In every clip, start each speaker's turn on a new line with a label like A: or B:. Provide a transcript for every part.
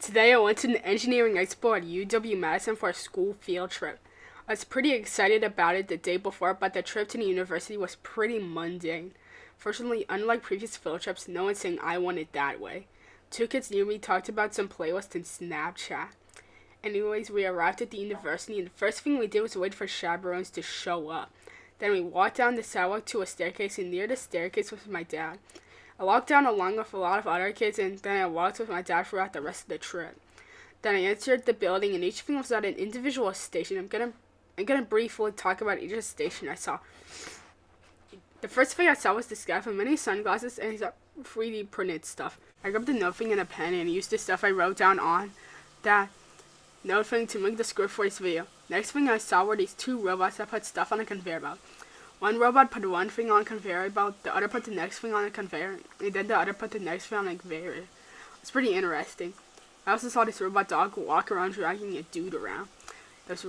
A: Today I went to an engineering expo at UW-Madison for a school field trip. I was pretty excited about it the day before, but the trip to the university was pretty mundane. Fortunately, unlike previous field trips, no one's saying I want it that way. Two kids near me talked about some playlist in Snapchat. Anyways, we arrived at the university, and the first thing we did was wait for chaperones to show up. Then we walked down the sidewalk to a staircase, and near the staircase was my dad. I walked down along with a lot of other kids, and then I walked with my dad throughout the rest of the trip. Then I entered the building, and each thing was at an individual station. I'm gonna briefly talk about each station I saw. The first thing I saw was this guy with many sunglasses and his 3D printed stuff. I grabbed a notebook and a pen and used the stuff I wrote down on that notebook to make the script for his video. Next thing I saw were these two robots that put stuff on a conveyor belt. One robot put one thing on a conveyor belt, the other put the next thing on a conveyor, and then the other put the next thing on a conveyor. It's pretty interesting. I also saw this robot dog walk around dragging a dude around. Those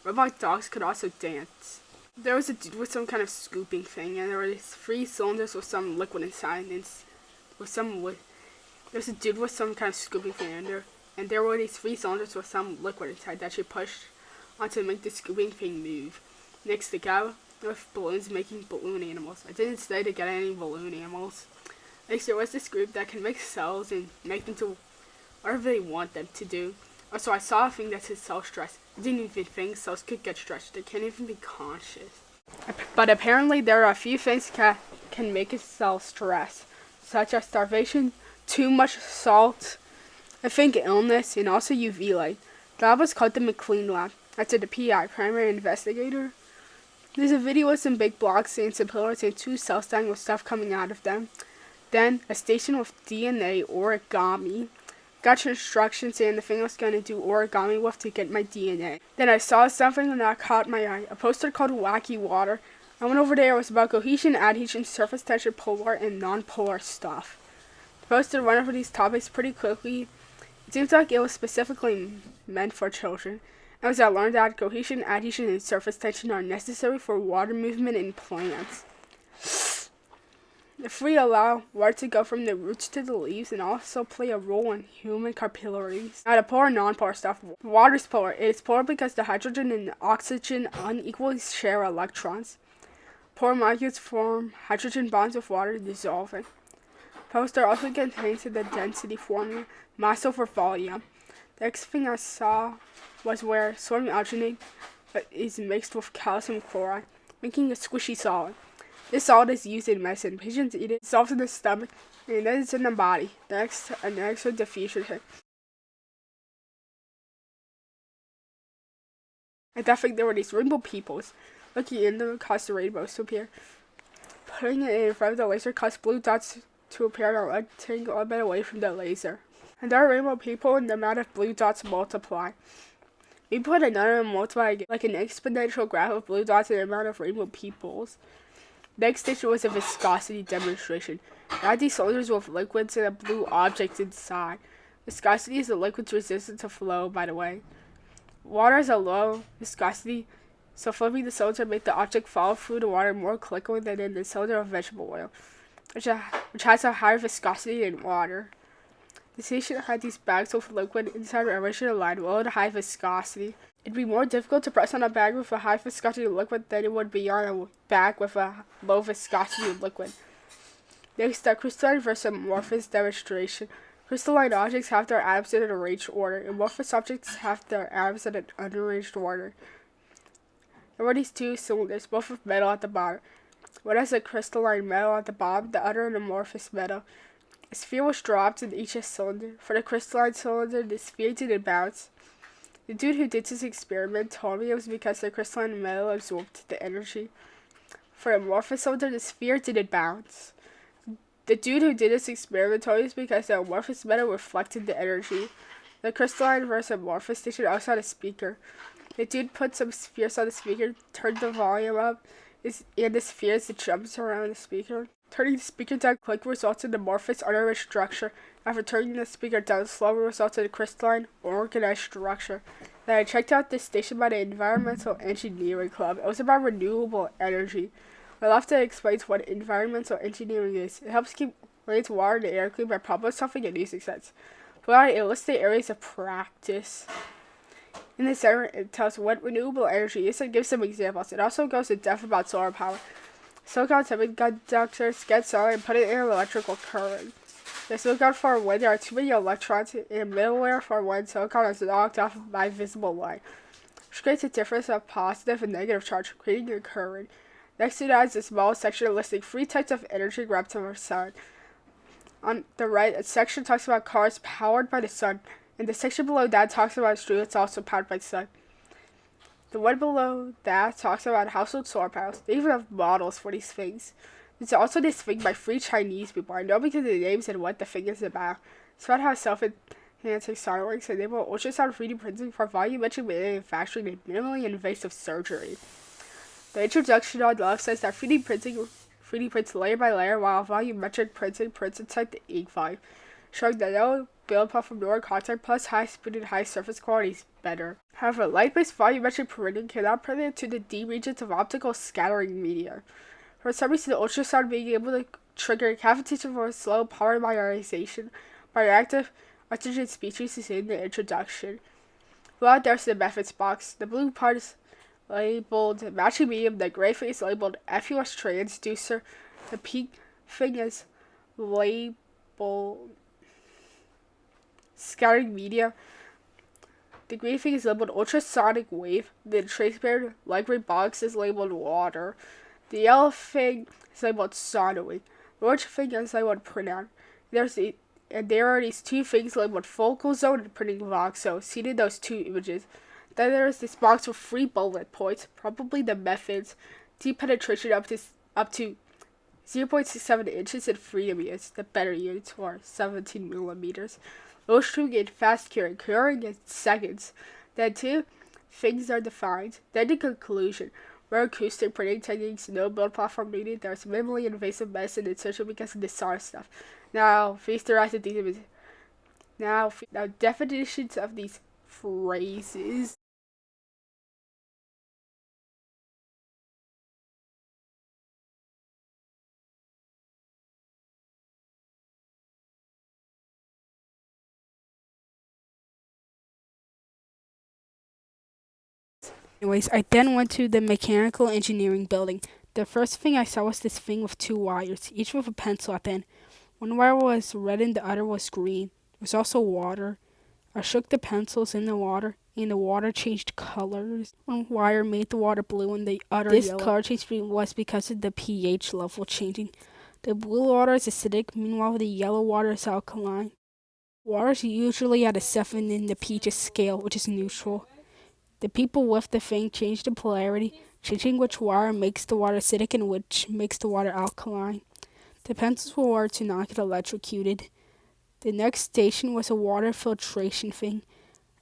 A: robot dogs could also dance. There was a dude with some kind of scooping thing, and there were these 3 cylinders with some liquid inside, and there's a dude with some kind of scooping thing, and there were these 3 cylinders with some liquid inside that she pushed onto to make the scooping thing move. Next, the guy with balloons making balloon animals. I didn't stay to get any balloon animals. Next, there was this group that can make cells and make them to whatever they want them to do. Also, I saw a thing that said cell stress. I didn't even think cells could get stretched. They can't even be conscious. But apparently, there are a few things that can make a cell stress, such as starvation, too much salt, I think illness, and also UV light. The lab was called the McLean lab. I said the PI, primary investigator. There's a video with some big blocks and some pillars and 2 cells dying with stuff coming out of them. Then a station with DNA origami. Got instructions saying the thing I was going to do origami with to get my DNA. Then I saw something that caught my eye. A poster called Wacky Water. I went over there. It was about cohesion, adhesion, surface tension, polar, and non-polar stuff. The poster went over these topics pretty quickly. It seems like it was specifically meant for children. As I learned that cohesion, adhesion, and surface tension are necessary for water movement in plants. If we allow water to go from the roots to the leaves and also play a role in human capillaries. Now the polar and non-polar stuff. Water is polar. It is polar because the hydrogen and the oxygen unequally share electrons. Polar molecules form hydrogen bonds with water dissolving. Poster also contains the density formula, mass over volume. The next thing I saw was where sodium alginate is mixed with calcium chloride, making a squishy solid. This solid is used in medicine. Patients eat it, it dissolves in the stomach, and then it's in the body. Next is diffusion tank. I think there were these rainbow peoples. Looking in them caused the rainbows to appear. Putting it in front of the laser caused blue dots to appear in a rectangle a bit away from the laser. And there are rainbow people, and the amount of blue dots multiply. We put another and multiply like an exponential graph of blue dots and the amount of rainbow peoples. Next station was a viscosity demonstration. I had these cylinders with liquids and a blue object inside. Viscosity is the liquid's resistance to flow, by the way. Water has a low viscosity, so flipping the cylinder made the object fall through the water more quickly than in the cylinder of vegetable oil, which has a higher viscosity than water. The station had these bags with liquid inside the original line low and high viscosity. It'd be more difficult to press on a bag with a high viscosity liquid than it would be on a bag with a low viscosity liquid. Next, the crystalline versus amorphous demonstration. Crystalline objects have their atoms in an arranged order. Amorphous objects have their atoms in an unarranged order. There were these 2 cylinders, both with metal at the bottom. One has a crystalline metal at the bottom, the other an amorphous metal. A sphere was dropped in each cylinder. For the crystalline cylinder, the sphere didn't bounce. The dude who did this experiment told me it was because the crystalline metal absorbed the energy. For the amorphous cylinder, the sphere didn't bounce. The dude who did this experiment told me it was because the amorphous metal reflected the energy. The crystalline versus amorphous station also had a speaker. The dude put some spheres on the speaker, turned the volume up, and the spheres that jumps around the speaker. Turning the speaker down quick results in the amorphous unarranged structure. After turning the speaker down slowly results in a crystalline, organized structure. Then I checked out this station by the Environmental Engineering Club. It was about renewable energy. I love to explain what environmental engineering is. It helps keep rains, water, and air clean by problem solving and using sense. But it lists the areas of practice. In this area, it tells what renewable energy is and gives some examples. It also goes in depth about solar power. Silicon semiconductors get solar and put it in electrical current. The silicon for when there are too many electrons in middleware for when silicon is knocked off by visible light, which creates a difference of positive and negative charge, creating a current. Next to that is a small section listing 3 types of energy grabbed from the sun. On the right, a section talks about cars powered by the sun, and the section below that talks about streets also powered by the sun. The one below that talks about household solar panels. They even have models for these things. There's also this thing by 3 Chinese people. I know because of the names and what the thing is about. It's about how self-enhancing software enable ultrasound 3D printing for volumetric manufacturing and minimally invasive surgery. The introduction on the left says that 3D prints layer by layer, while volumetric printing prints inside the ink volume, showing that no build-up from lower contact plus high speed and high surface quality is better. However, light-based volumetric printing cannot print into the D regions of optical scattering media. For some reason, the ultrasound being able to trigger cavitation for slow polymerization by reactive oxygen species is in the introduction. Well, there's the methods box. The blue part is labeled matching medium, the gray thing is labeled FUS transducer, the pink thing is labeled scattering media, the green thing is labeled ultrasonic wave, the transparent light gray box is labeled water, the yellow thing is labeled sonoing, the orange thing is labeled printout. There are these 2 things labeled focal zone and printing box, so see in those 2 images. Then there is this box with 3 bullet points, probably the methods, deep penetration up to 0.67 inches and freedom units, the better units, or 17 millimeters. Those 2 get fast curing in seconds. Then 2 things are defined. Then the conclusion. Rare acoustic printing techniques, no build platform needed. There's minimally invasive medicine and surgery because of the SAR stuff. Now, face the rest of these images. Now, definitions of these phrases. Anyways, I then went to the mechanical engineering building. The first thing I saw was this thing with 2 wires, each with a pencil at the end. One wire was red and the other was green. There was also water. I shook the pencils in the water, and the water changed colors. One wire made the water blue and the other yellow. This color change was because of the pH level changing. The blue water is acidic, meanwhile the yellow water is alkaline. Water is usually at a 7 in the pH scale, which is neutral. The people with the thing changed the polarity, changing which wire makes the water acidic and which makes the water alkaline. The pencils were to not get electrocuted. The next station was a water filtration thing.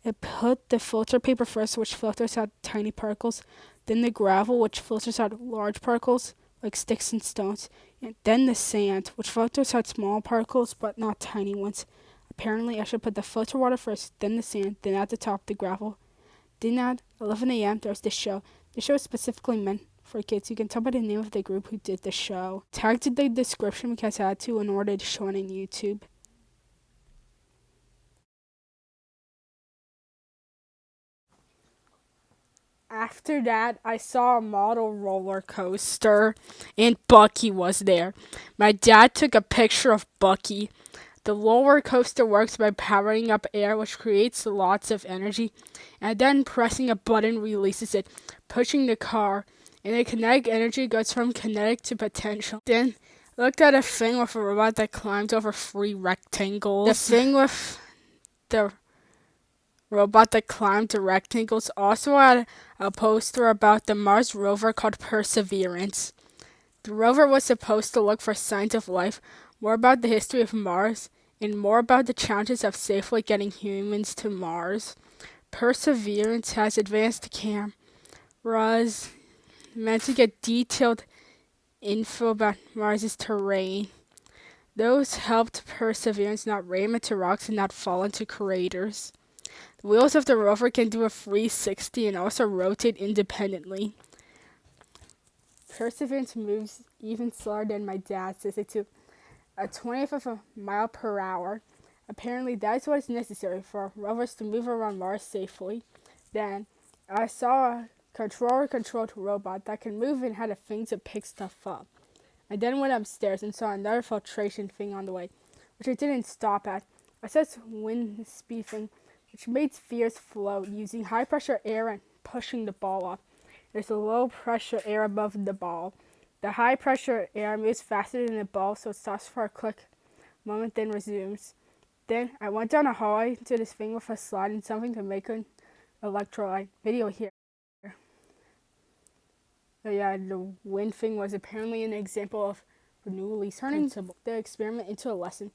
A: It put the filter paper first, which filters out tiny particles, then the gravel, which filters out large particles, like sticks and stones, and then the sand, which filters out small particles, but not tiny ones. Apparently, I should put the filter water first, then the sand, then at the top the gravel. Then at 11 a.m. there's the show. The show is specifically meant for kids. You can tell by the name of the group who did the show. Tagged in the description because I had to in order to show it on YouTube. After that, I saw a model roller coaster, and Bucky was there. My dad took a picture of Bucky. The roller coaster works by powering up air, which creates lots of energy, and then pressing a button releases it, pushing the car, and the kinetic energy goes from kinetic to potential. Then looked at a thing with a robot that climbed over 3 rectangles. The thing with the robot that climbed the rectangles also had a poster about the Mars Rover called Perseverance. The rover was supposed to look for signs of life, more about the history of Mars, and more about the challenges of safely getting humans to Mars. Perseverance has advanced cameras meant to get detailed info about Mars's terrain. Those helped Perseverance not ram into rocks and not fall into craters. The wheels of the rover can do a 360 and also rotate independently. Perseverance moves even slower than my dad's, as it took a 20th of a mile per hour. Apparently, that's what is necessary for rovers to move around Mars safely. Then, I saw a controller-controlled robot that can move and had a thing to pick stuff up. I then went upstairs and saw another filtration thing on the way, which I didn't stop at. I saw this wind speed thing, which made spheres float using high-pressure air and pushing the ball up. There's a low-pressure air above the ball. The high-pressure air moves faster than the ball, so it stops for a quick moment, then resumes. Then I went down a hallway to this thing with a slide and something to make an electrolyte. Video here. So yeah, the wind thing was apparently an example of Bernoulli's turning the experiment into a lesson.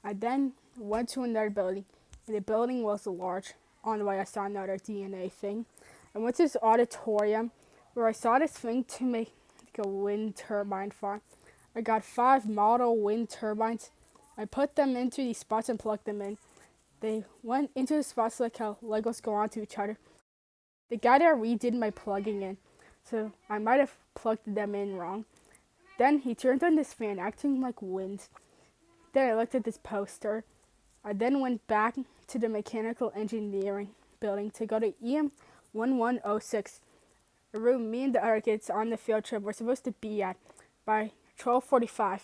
A: I then went to another building, and the building was large. On the way, I saw another DNA thing. I went to this auditorium where I saw this thing to make like a wind turbine farm. I got 5 model wind turbines. I put them into these spots and plugged them in. They went into the spots like how Legos go onto each other. The guy there redid my plugging in, so I might have plugged them in wrong. Then he turned on this fan, acting like wind. Then I looked at this poster. I then went back to the mechanical engineering building to go to EM 1106, a room me and the other kids on the field trip were supposed to be at by 12:45.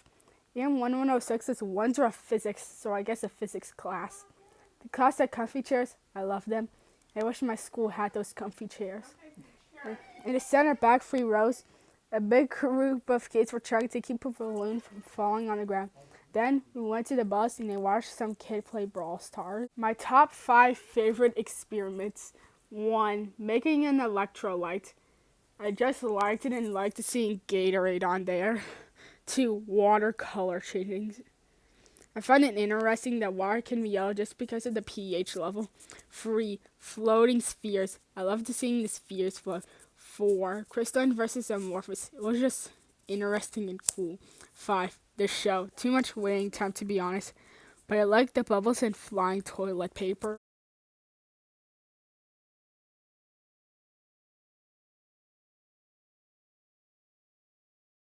A: EM 1106 is one's of physics, so I guess a physics class. The class had comfy chairs. I love them. I wish my school had those comfy chairs. In the center back 3 rows, a big group of kids were trying to keep a balloon from falling on the ground. Then we went to the bus and they watched some kid play Brawl Stars. My top 5 favorite experiments. 1. Making an electrolyte. I just liked it and liked seeing Gatorade on there. 2. Watercolor changing. I find it interesting that water can be yellow just because of the pH level. 3. Floating spheres. I loved seeing the spheres float. 4. Crystalline versus amorphous. It was just interesting and cool. 5. The show. Too much waiting time to be honest, but I liked the bubbles and flying toilet paper.